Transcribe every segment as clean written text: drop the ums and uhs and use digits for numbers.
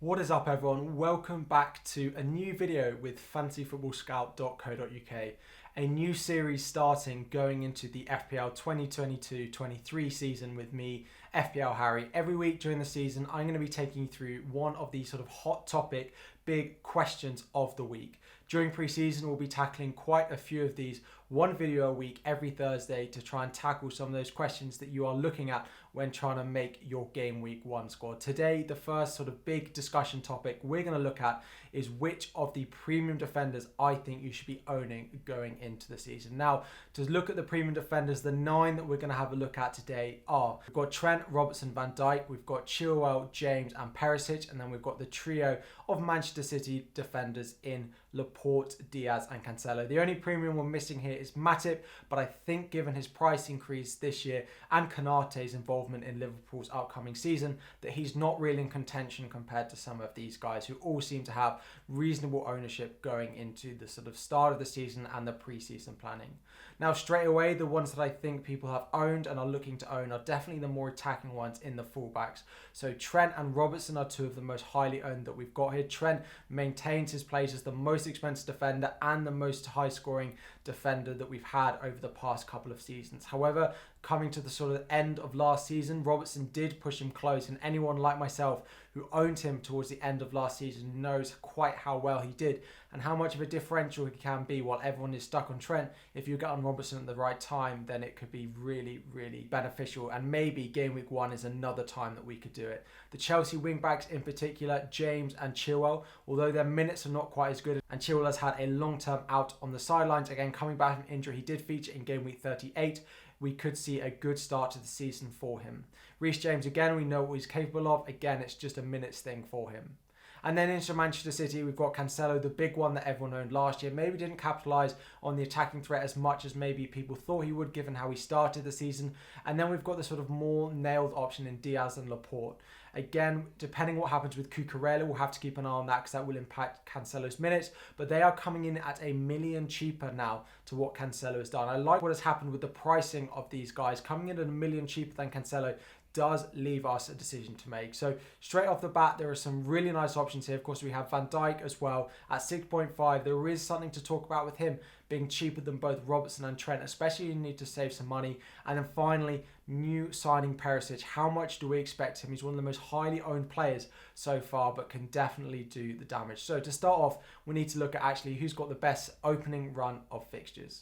What is up everyone? Welcome back to a new video with fantasyfootballscout.co.uk. A new series starting going into the FPL 2022-23 season with me, FPL Harry. Every week during the season, I'm going to be taking you through one of the sort of hot topic, big questions of the week. During pre-season, we'll be tackling quite a few of these, one video a week every Thursday to try and tackle some of those questions that you are looking at when trying to make your game week 1 squad. Today, the first sort of big discussion topic we're going to look at is which of the premium defenders I think you should be owning going into the season. Now, to look at the premium defenders, the 9 that we're going to have a look at today are, we've got Trent, Robertson, Van Dijk, we've got Chilwell, James and Perisic, and then we've got the trio of Manchester City defenders in Laporte, Diaz and Cancelo. The only premium we're missing here is Matip, but I think given his price increase this year and Konaté's involvement in Liverpool's upcoming season, that he's not really in contention compared to some of these guys who all seem to have reasonable ownership going into the sort of start of the season and the pre-season planning. Now, straight away, the ones that I think people have owned and are looking to own are definitely the more attacking ones in the fullbacks. So Trent and Robertson are two of the most highly owned that we've got here. Trent maintains his place as the most expensive defender and the most high scoring defender that we've had over the past couple of seasons. However, coming to the sort of end of last season, Robertson did push him close, and anyone like myself who owned him towards the end of last season knows quite how well he did and how much of a differential he can be while everyone is stuck on Trent. If you get on Robertson at the right time, then it could be really, really beneficial, and maybe game week 1 is another time that we could do it. The Chelsea wing-backs in particular, James and Chilwell, although their minutes are not quite as good, and Chilwell has had a long-term out on the sidelines, again coming back from injury, he did feature in game week 38, we could see a good start to the season for him. Reece James, again, we know what he's capable of. Again, it's just a minutes thing for him. And then into Manchester City, we've got Cancelo, the big one that everyone owned last year. Maybe didn't capitalise on the attacking threat as much as maybe people thought he would, given how he started the season. And then we've got the sort of more nailed option in Diaz and Laporte. Again, depending what happens with Cucurella, we'll have to keep an eye on that because that will impact Cancelo's minutes. But they are coming in at $1 million cheaper now to what Cancelo has done. I like what has happened with the pricing of these guys. Coming in at $1 million cheaper than Cancelo does leave us a decision to make. So straight off the bat, there are some really nice options here. Of course, we have Van Dijk as well at 6.5. There is something to talk about with him being cheaper than both Robertson and Trent, especially you need to save some money. And then finally, new signing Perisic. How much do we expect him? He's one of the most highly owned players so far, but can definitely do the damage. So to start off, we need to look at actually who's got the best opening run of fixtures.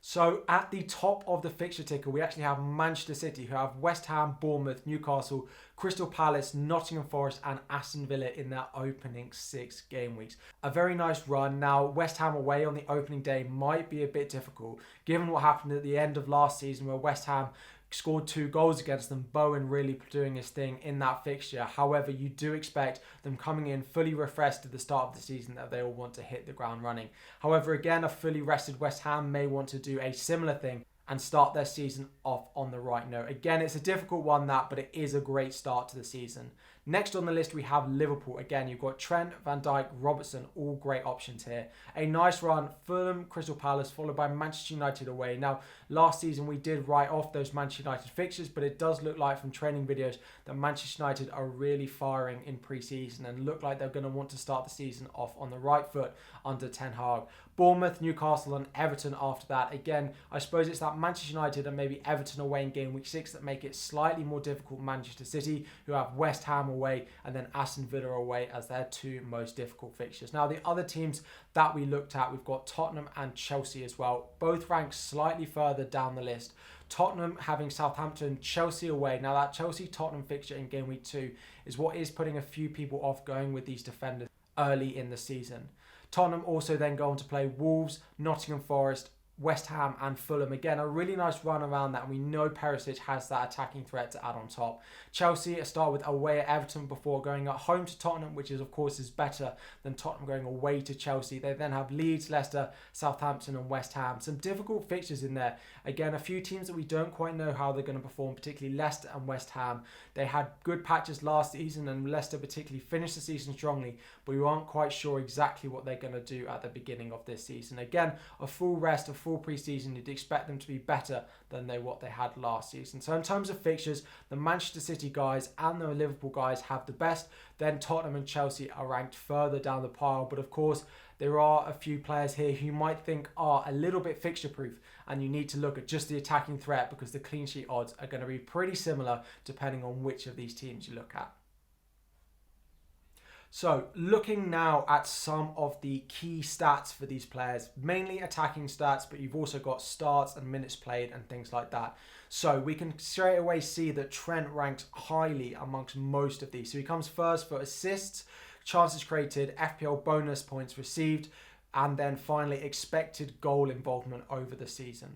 So at the top of the fixture ticker, we actually have Manchester City, who have West Ham, Bournemouth, Newcastle, Crystal Palace, Nottingham Forest and Aston Villa in their opening 6 game weeks. A very nice run. Now, West Ham away on the opening day might be a bit difficult, given what happened at the end of last season where West Ham scored 2 goals against them. Bowen really doing his thing in that fixture. However, you do expect them coming in fully refreshed at the start of the season that they all want to hit the ground running. However, again, a fully rested West Ham may want to do a similar thing and start their season off on the right note. Again, it's a difficult one but it is a great start to the season. Next on the list, we have Liverpool. Again, you've got Trent, Van Dijk, Robertson, all great options here. A nice run, Fulham, Crystal Palace, followed by Manchester United away. Now, last season we did write off those Manchester United fixtures, but it does look like from training videos that Manchester United are really firing in pre-season and look like they're going to want to start the season off on the right foot under Ten Hag. Bournemouth, Newcastle and Everton after that. Again, I suppose it's that Manchester United and maybe Everton away in game week 6 that make it slightly more difficult. Manchester City, who have West Ham away and then Aston Villa away as their 2 most difficult fixtures. Now, the other teams that we looked at, we've got Tottenham and Chelsea as well, both ranked slightly further down the list. Tottenham having Southampton, Chelsea away. Now, that Chelsea-Tottenham fixture in game week 2 is what is putting a few people off going with these defenders early in the season. Tottenham also then go on to play Wolves, Nottingham Forest, West Ham and Fulham. Again, a really nice run around that, and we know Perisic has that attacking threat to add on top. Chelsea start with away at Everton before going at home to Tottenham, which is of course is better than Tottenham going away to Chelsea. They then have Leeds, Leicester, Southampton and West Ham. Some difficult fixtures in there. Again, a few teams that we don't quite know how they're going to perform, particularly Leicester and West Ham. They had good patches last season and Leicester particularly finished the season strongly, but we aren't quite sure exactly what they're going to do at the beginning of this season. Again, a full rest of full pre-season, you'd expect them to be better than what they had last season. So in terms of fixtures, the Manchester City guys and the Liverpool guys have the best. Then Tottenham and Chelsea are ranked further down the pile. But of course, there are a few players here who you might think are a little bit fixture-proof, and you need to look at just the attacking threat because the clean sheet odds are going to be pretty similar depending on which of these teams you look at. So looking now at some of the key stats for these players, mainly attacking stats, but you've also got starts and minutes played and things like that. So we can straight away see that Trent ranks highly amongst most of these. So he comes first for assists, chances created, FPL bonus points received, and then finally expected goal involvement over the season.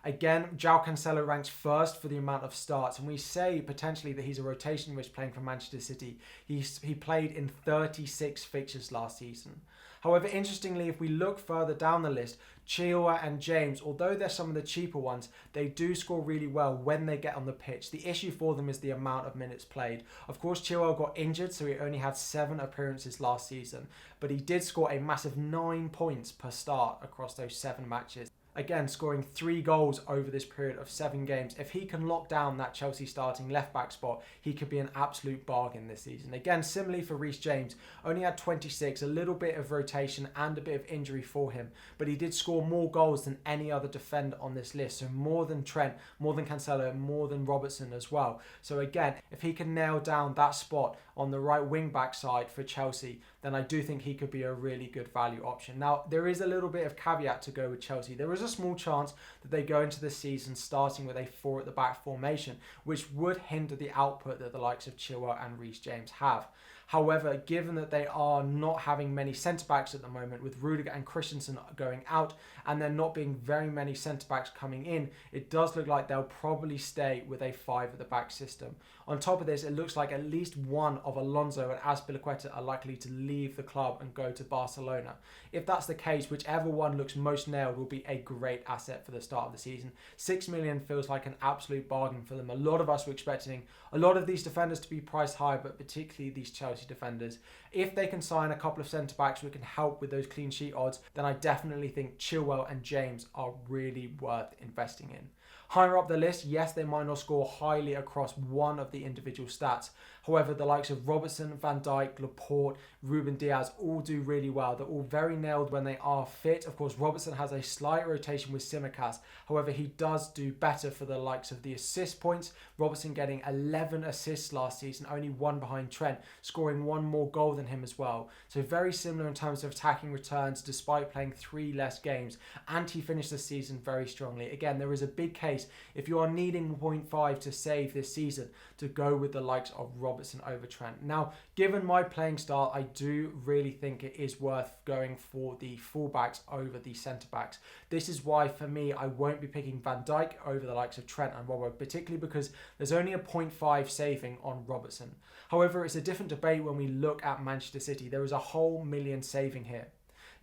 Again, João Cancelo ranks first for the amount of starts, and we say potentially that he's a rotation risk playing for Manchester City. He played in 36 fixtures last season. However, interestingly, if we look further down the list, Chilwell and James, although they're some of the cheaper ones, they do score really well when they get on the pitch. The issue for them is the amount of minutes played. Of course, Chilwell got injured, so he only had 7 appearances last season, but he did score a massive 9 points per start across those 7 matches. Again, scoring 3 goals over this period of 7 games. If he can lock down that Chelsea starting left-back spot, he could be an absolute bargain this season. Again, similarly for Reece James, only had 26, a little bit of rotation and a bit of injury for him, but he did score more goals than any other defender on this list. So more than Trent, more than Cancelo, more than Robertson as well. So again, if he can nail down that spot on the right wing-back side for Chelsea, then I do think he could be a really good value option. Now, there is a little bit of caveat to go with Chelsea. There is a small chance that they go into the season starting with a 4 at the back formation, which would hinder the output that the likes of Chilwell and Reece James have. However, given that they are not having many centre-backs at the moment, with Rudiger and Christensen going out, and there not being very many centre-backs coming in, it does look like they'll probably stay with a 5 at the back system. On top of this, it looks like at least one of Alonso and Azpilicueta are likely to leave the club and go to Barcelona. If that's the case, whichever one looks most nailed will be a great asset for the start of the season. 6 million feels like an absolute bargain for them. A lot of us were expecting a lot of these defenders to be priced high, but particularly these Chelsea defenders. If they can sign a couple of centre-backs who can help with those clean sheet odds, then I definitely think Chilwell and James are really worth investing in. Higher up the list, yes, they might not score highly across one of the individual stats. However, the likes of Robertson, Van Dijk, Laporte, Ruben Diaz all do really well. They're all very nailed when they are fit. Of course, Robertson has a slight rotation with Tsimikas. However, he does do better for the likes of the assist points. Robertson getting 11 assists last season, only 1 behind Trent, scoring 1 more goal than him as well. So very similar in terms of attacking returns despite playing 3 less games. And he finished the season very strongly. Again, there is a big case if you are needing 0.5 to save this season to go with the likes of Robertson over Trent. Now, given my playing style, I do really think it is worth going for the fullbacks over the centre-backs. This is why, for me, I won't be picking Van Dijk over the likes of Trent and Robbo, particularly because there's only a 0.5 saving on Robertson. However, it's a different debate when we look at Manchester City. There is a whole million saving here.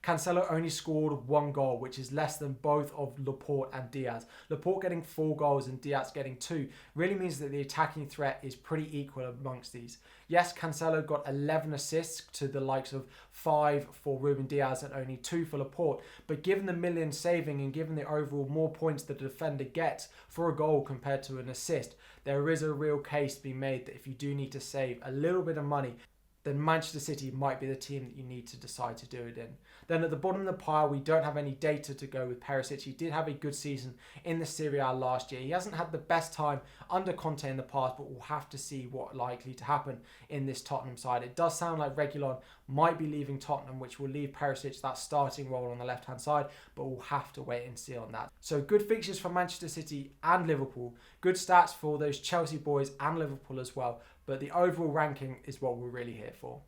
Cancelo only scored 1 goal, which is less than both of Laporte and Diaz. Laporte getting 4 goals and Diaz getting 2 really means that the attacking threat is pretty equal amongst these. Yes, Cancelo got 11 assists to the likes of 5 for Ruben Diaz and only 2 for Laporte, but given the million saving and given the overall more points the defender gets for a goal compared to an assist, there is a real case to be made that if you do need to save a little bit of money, then Manchester City might be the team that you need to decide to do it in. Then at the bottom of the pile, we don't have any data to go with Perisic. He did have a good season in the Serie A last year. He hasn't had the best time under Conte in the past, but we'll have to see what's likely to happen in this Tottenham side. It does sound like Reguilon might be leaving Tottenham, which will leave Perisic that starting role on the left-hand side, but we'll have to wait and see on that. So good fixtures for Manchester City and Liverpool. Good stats for those Chelsea boys and Liverpool as well. But the overall ranking is what we're really here for.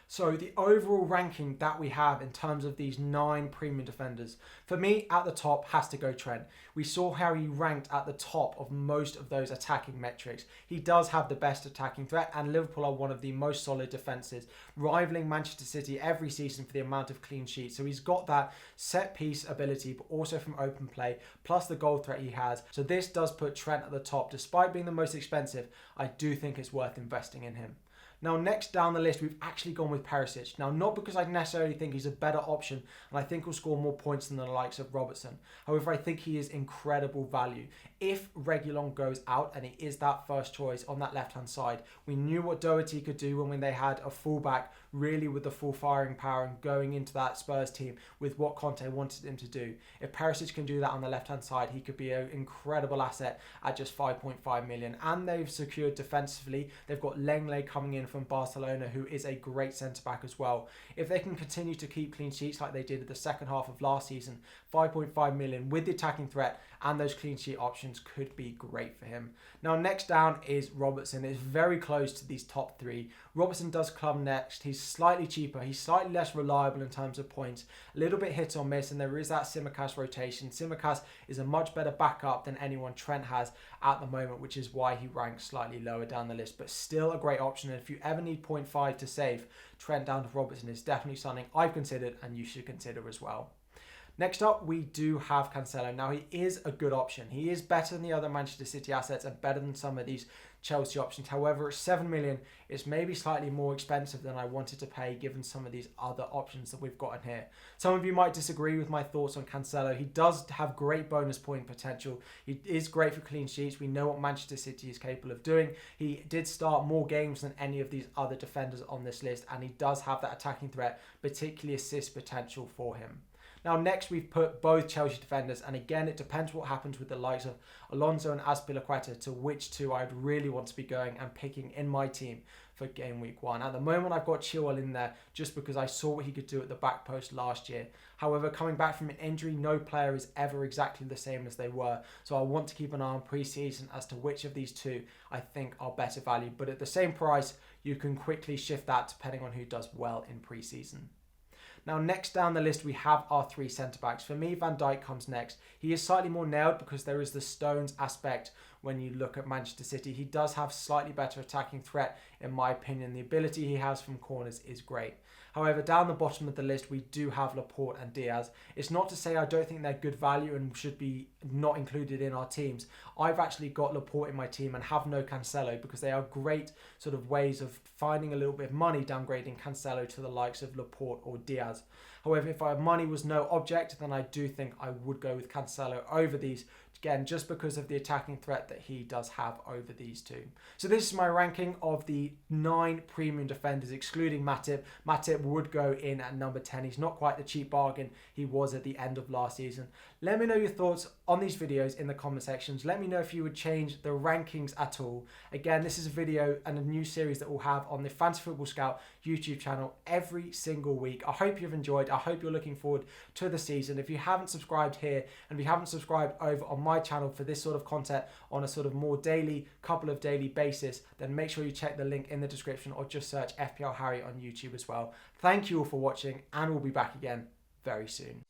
So the overall ranking that we have in terms of these 9 premium defenders, for me at the top has to go Trent. We saw how he ranked at the top of most of those attacking metrics. He does have the best attacking threat, and Liverpool are one of the most solid defences, rivaling Manchester City every season for the amount of clean sheets. So he's got that set piece ability, but also from open play, plus the goal threat he has. So this does put Trent at the top. Despite being the most expensive, I do think it's worth investing in him. Now, next down the list, we've actually gone with Perisic. Now, not because I necessarily think he's a better option, and I think he'll score more points than the likes of Robertson. However, I think he is incredible value. If Reguilon goes out and he is that first choice on that left-hand side, we knew what Doherty could do when they had a fullback really with the full firing power and going into that Spurs team with what Conte wanted him to do. If Perisic can do that on the left-hand side, he could be an incredible asset at just 5.5 million. And they've secured defensively. They've got Lenglet coming in from Barcelona, who is a great centre-back as well. If they can continue to keep clean sheets like they did at the second half of last season, 5.5 million with the attacking threat and those clean sheet options could be great for him. Now, next down is Robertson. It's very close to these top three. Robertson does come next. He's slightly cheaper. He's slightly less reliable in terms of points. A little bit hit or miss, and there is that Tsimikas rotation. Tsimikas is a much better backup than anyone Trent has at the moment, which is why he ranks slightly lower down the list, but still a great option. And if you ever need 0.5 to save, Trent down to Robertson is definitely something I've considered and you should consider as well. Next up, we do have Cancelo. Now, he is a good option. He is better than the other Manchester City assets and better than some of these Chelsea options. However, at 7 million, it's maybe slightly more expensive than I wanted to pay given some of these other options that we've got in here. Some of you might disagree with my thoughts on Cancelo. He does have great bonus point potential. He is great for clean sheets. We know what Manchester City is capable of doing. He did start more games than any of these other defenders on this list, and he does have that attacking threat, particularly assist potential for him. Now, next we've put both Chelsea defenders, and again, it depends what happens with the likes of Alonso and Azpilicueta to which two I'd really want to be going and picking in my team for game week 1. At the moment, I've got Chilwell in there just because I saw what he could do at the back post last year. However, coming back from an injury, no player is ever exactly the same as they were. So I want to keep an eye on pre-season as to which of these two I think are better value. But at the same price, you can quickly shift that depending on who does well in pre-season. Now, next down the list, we have our three centre-backs. For me, Van Dijk comes next. He is slightly more nailed because there is the Stones aspect when you look at Manchester City. He does have slightly better attacking threat, in my opinion. The ability he has from corners is great. However, down the bottom of the list, we do have Laporte and Diaz. It's not to say I don't think they're good value and should be not included in our teams. I've actually got Laporte in my team and have no Cancelo because they are great sort of ways of finding a little bit of money downgrading Cancelo to the likes of Laporte or Diaz. However, if money was no object, then I do think I would go with Cancelo over these, again, just because of the attacking threat that he does have over these two. So this is my ranking of the 9 premium defenders, excluding Matip. Matip would go in at number 10. He's not quite the cheap bargain he was at the end of last season. Let me know your thoughts on these videos in the comment sections. Let me know if you would change the rankings at all. Again, this is a video and a new series that we'll have on the Fantasy Football Scout YouTube channel every single week. I hope you've enjoyed. I hope you're looking forward to the season. If you haven't subscribed here and if you haven't subscribed over on my channel for this sort of content on a sort of more couple of daily basis, then make sure you check the link in the description or just search FPL Harry on YouTube as well. Thank you all for watching, and we'll be back again very soon.